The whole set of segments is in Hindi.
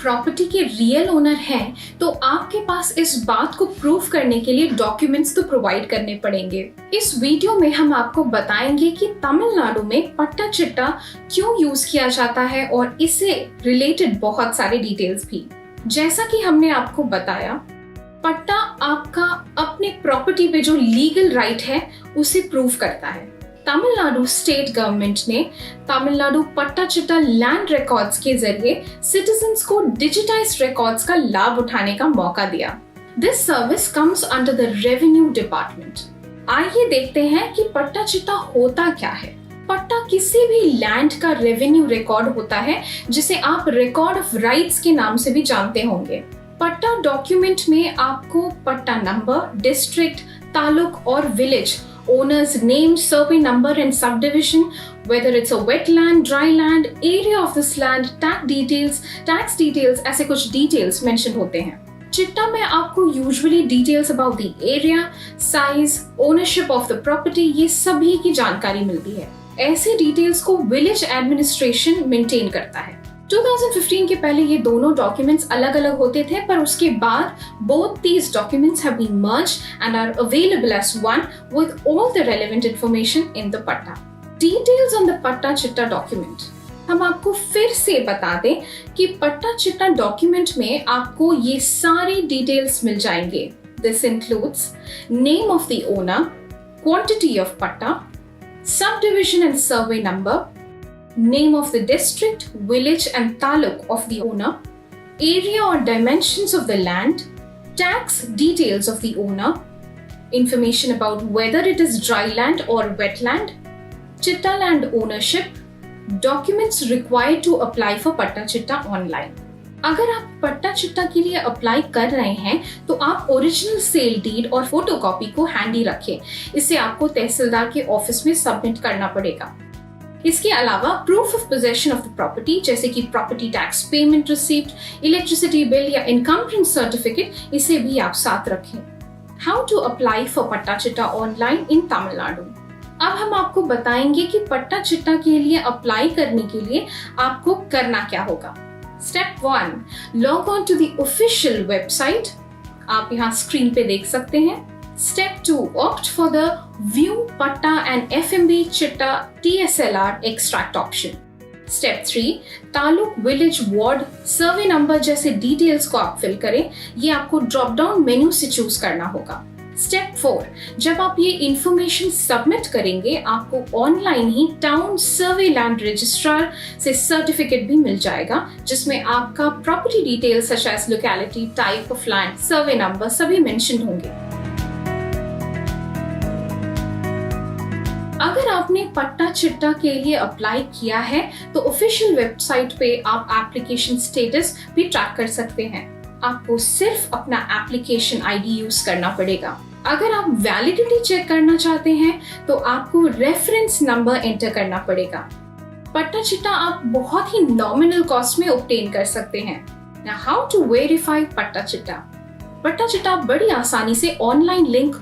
प्रॉपर्टी के रियल ओनर हैं तो आपके पास इस बात को प्रूफ करने के लिए डॉक्यूमेंट्स तो प्रोवाइड करने पड़ेंगे। इस वीडियो में हम आपको बताएंगे कि तमिलनाडु में पट्टा चिट्टा क्यों यूज किया जाता है और इससे रिलेटेड बहुत सारे डिटेल्स भी। जैसा कि हमने आपको बताया, पट्टा आपका अपने प्रॉपर्टी पे जो लीगल राइट है उसे प्रूव करता है। तमिलनाडु स्टेट गवर्नमेंट ने तमिलनाडु पट्टा चिट्टा लैंड रिकॉर्ड्स के जरिए सिटीजन्स को डिजिटाइज्ड रिकॉर्ड्स का लाभ उठाने का मौका दिया। This service comes under the revenue department. आइए देखते हैं कि पट्टा चिट्टा होता क्या है। पट्टा किसी भी लैंड का रेवेन्यू रिकॉर्ड होता है जिसे आप रिकॉर्ड ऑफ राइट्स के नाम से भी जानते होंगे। पट्टा डॉक्यूमेंट में आपको पट्टा नंबर, डिस्ट्रिक्ट, तालुक और village, owner's name, survey number and subdivision, whether it's a wetland, dry land, area of this land, tax details ऐसे कुछ details mention होते हैं। चिट्टा में आपको usually details about the area, size, ownership of the property ये सभी की जानकारी मिलती है। ऐसे details को village administration maintain करता है। 2015 के पहले ये दोनों डॉक्यूमेंट्स अलग अलग होते थे, पर उसके बाद both these documents have been merged and are available as one with all the relevant information in the patta. Details on the पट्टा चिट्टा डॉक्यूमेंट। हम आपको फिर से बता दें कि पट्टा चिट्टा डॉक्यूमेंट में आपको ये सारे डिटेल्स मिल जाएंगे। This includes name of the owner, quantity of patta, subdivision and survey number, name of the district, village and taluk of the owner, area or dimensions of the land, tax details of the owner, information about whether it is dry land or wetland, chitta land ownership, documents required to apply for patta chitta online. अगर आप पट्टा चिट्टा के लिए अप्लाई कर रहे हैं तो आप ओरिजिनल सेल डीड और फोटोकॉपी को हैंडी रखें। इसे आपको तहसीलदार के ऑफिस में सबमिट करना पड़ेगा। इसके अलावा proof of possession of the property जैसे कि property tax payment receipt, electricity bill या इनकम्प्रेंस सर्टिफिकेट, इसे भी आप साथ रखें। हाउ टू अप्लाई फॉर पट्टा चिट्टा ऑनलाइन इन तमिलनाडु। अब हम आपको बताएंगे कि पट्टा चिट्टा के लिए अप्लाई करने के लिए आपको करना क्या होगा। Step 1, log on to the official website. आप यहाँ स्क्रीन पे देख सकते हैं। Step 2, opt for the View Patta and FMB Chitta TSLR extract option. Step 3, taluk, village, ward, survey number जैसे डिटेल्स को आप फिल करें। ये आपको ड्रॉप डाउन मेन्यू से चूज करना होगा। Step 4, जब आप ये इंफॉर्मेशन सबमिट करेंगे आपको ऑनलाइन ही टाउन सर्वे लैंड रजिस्ट्रार से सर्टिफिकेट भी मिल जाएगा जिसमें आपका property details such as locality, type of land, survey number सभी मेंशन होंगे। अगर आपने पट्टा चिट्टा के लिए अप्लाई किया है तो ऑफिशियल वेबसाइट पे आप एप्लीकेशन स्टेटस भी ट्रैक कर सकते हैं। आपको सिर्फ अपना एप्लीकेशन आईडी यूज करना पड़ेगा। अगर आप वैलिडिटी चेक करना चाहते हैं तो आपको रेफरेंस नंबर एंटर करना पड़ेगा। पट्टा चिट्टा आप बहुत ही नॉमिनल कॉस्ट में ऑब्टेन कर सकते हैं। Now, how to verify पट्टा चिट्टा। पट्टा चिट्टा बड़ी आसानी से ऑनलाइन लिंक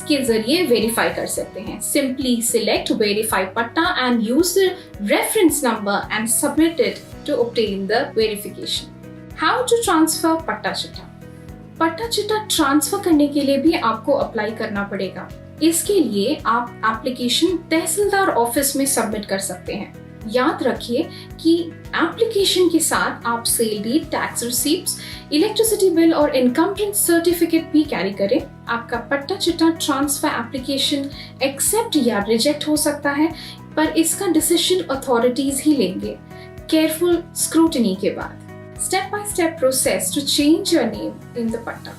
के जरिए वेरीफाई कर सकते हैं। Simply select verify patta and use the reference number and submit it to obtain the verification. How to transfer patta chitta. पट्टा चिट्टा ट्रांसफर करने के लिए भी आपको अप्लाई करना पड़ेगा। इसके लिए आप एप्लीकेशन तहसीलदार ऑफिस में सबमिट कर सकते हैं। याद रखिए कि एप्लीकेशन के साथ आप sale deed, tax receipts, electricity bill और इनकम्प्रेंस सर्टिफिकेट भी कैरी करें। आपका patta chitta transfer application accept या रिजेक्ट हो सकता है, पर इसका डिसीजन अथॉरिटीज ही लेंगे केयरफुल स्क्रूटनी के बाद। Step by step process to change your name in the patta.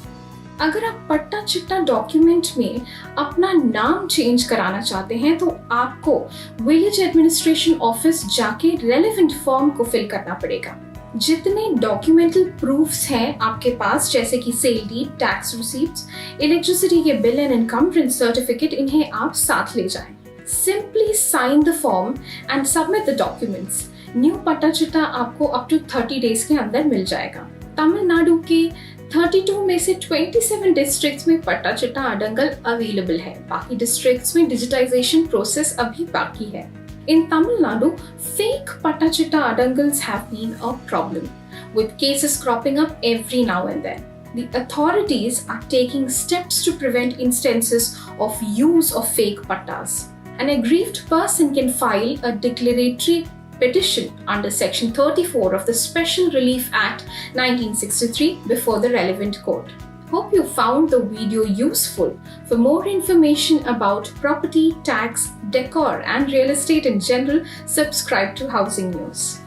अगर आप पट्टा चिट्टा डॉक्यूमेंट में अपना नाम चेंज कराना चाहते हैं तो आपको विलेज एडमिनिस्ट्रेशन ऑफिस जाके रेलेवेंट फॉर्म को फिल करना पड़ेगा। जितने डॉक्यूमेंटल प्रूफ्स हैं आपके पास जैसे कि sale deed, tax receipts, electricity के बिल एंड इनकम्प्रेंस सर्टिफिकेट, इन्हें आप साथ ले जाएं। Simply sign the form and submit the documents. New patta chitta आपको अप टू 30 डेज के अंदर मिल जाएगा। तमिलनाडु के 32 में से 27 डिस्ट्रिक्ट्स में पट्टा चिट्टा अडंगल अवेलेबल है। बाकी डिस्ट्रिक्ट्स में डिजिटाइजेशन प्रोसेस अभी बाकी है। In Tamil Nadu, fake Patta Chitta Adangals have been a problem. with cases cropping up every now and then. The authorities are taking steps to prevent instances of use of fake pattas. An aggrieved person can file a declaratory petition under Section 34 of the Special Relief Act 1963 before the relevant court. Hope you found the video useful. For more information about property, tax, decor, and real estate in general, subscribe to Housing News.